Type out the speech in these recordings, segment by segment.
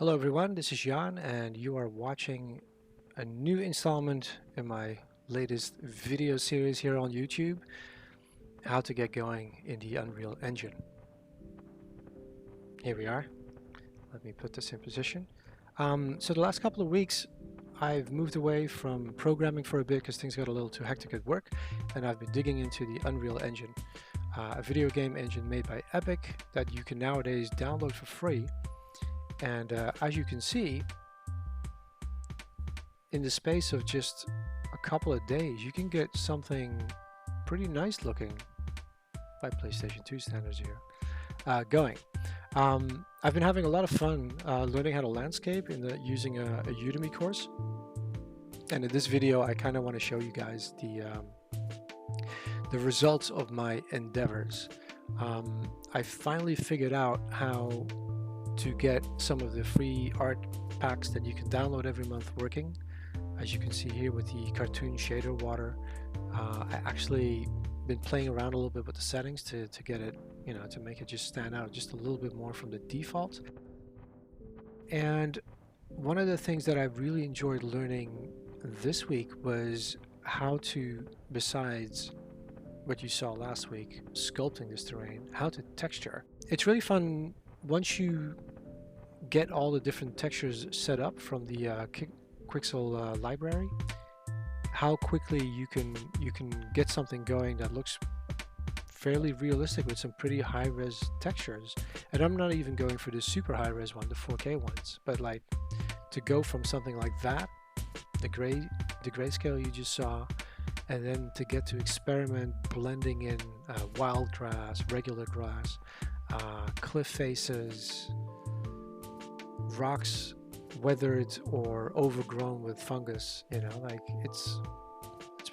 Hello everyone, this is Jan and you are watching a new installment in my latest video series here on YouTube, how to get going in the Unreal Engine. Here we are. Let me put this in position. So the last couple of weeks I've moved away from programming for a bit because things got a little too hectic at work, and I've been digging into the Unreal Engine, a video game engine made by Epic that you can nowadays download for free. And as you can see, in the space of just a couple of days, you can get something pretty nice looking by PlayStation 2 standards here going. I've been having a lot of fun learning how to landscape using a Udemy course. And in this video, I kind of want to show you guys the results of my endeavors. I finally figured out how to get some of the free art packs that you can download every month working. As you can see here with the cartoon shader water, I actually been playing around a little bit with the settings to get it, to make it just stand out just a little bit more from the default. And one of the things that I really enjoyed learning this week was how to, besides what you saw last week, sculpting this terrain, how to texture. It's really fun once you get all the different textures set up from the Quixel library, how quickly you can get something going that looks fairly realistic with some pretty high-res textures. And I'm not even going for the super high-res one, the 4K ones, but like to go from something like that, the grayscale you just saw, and then to get to experiment blending in wild grass, regular grass, cliff faces, rocks weathered or overgrown with fungus. Like it's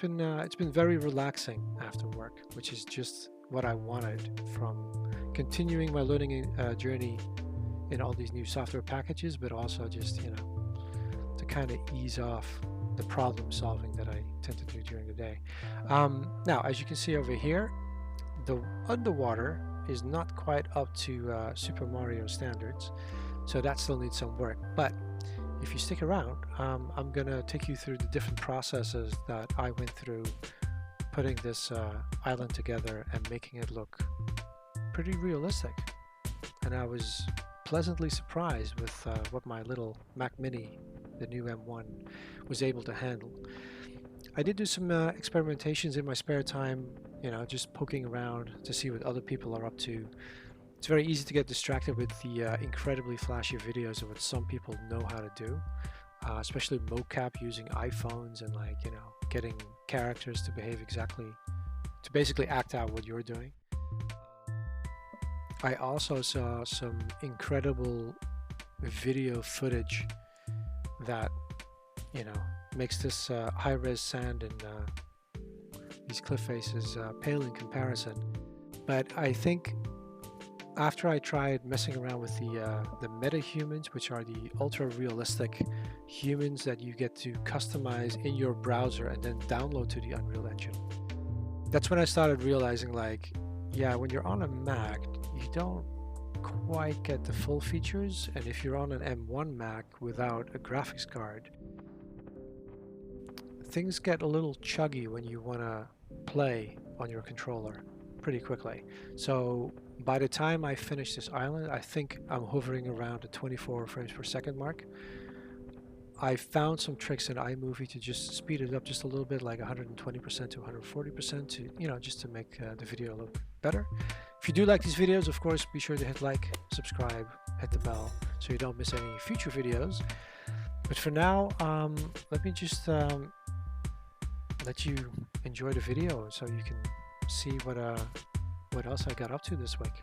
been very relaxing after work, which is just what I wanted from continuing my learning journey in all these new software packages, but also just to kind of ease off the problem solving that I tend to do during the day. Now, as you can see over here, the underwater is not quite up to Super Mario standards, so that still needs some work. But if you stick around, I'm gonna take you through the different processes that I went through putting this island together and making it look pretty realistic. And I was pleasantly surprised with what my little Mac Mini, the new M1, was able to handle. I did do some experimentations in my spare time, just poking around to see what other people are up to. It's very easy to get distracted with the incredibly flashy videos of what some people know how to do, especially mocap using iPhones and getting characters to behave to basically act out what you're doing. I also saw some incredible video footage that, makes this high-res sand and these cliff faces pale in comparison. But I think after I tried messing around with the meta-humans, which are the ultra-realistic humans that you get to customize in your browser and then download to the Unreal Engine, that's when I started realizing, when you're on a Mac, you don't quite get the full features, and if you're on an M1 Mac without a graphics card, things get a little chuggy when you want to play on your controller pretty quickly. So by the time I finish this island, I think I'm hovering around the 24 frames per second mark. I found some tricks in iMovie to just speed it up just a little bit, like 120% to 140%, to just to make the video look better. If you do like these videos, of course, be sure to hit like, subscribe, hit the bell so you don't miss any future videos. But for now, let me just let you enjoy the video so you can see what else I got up to this week.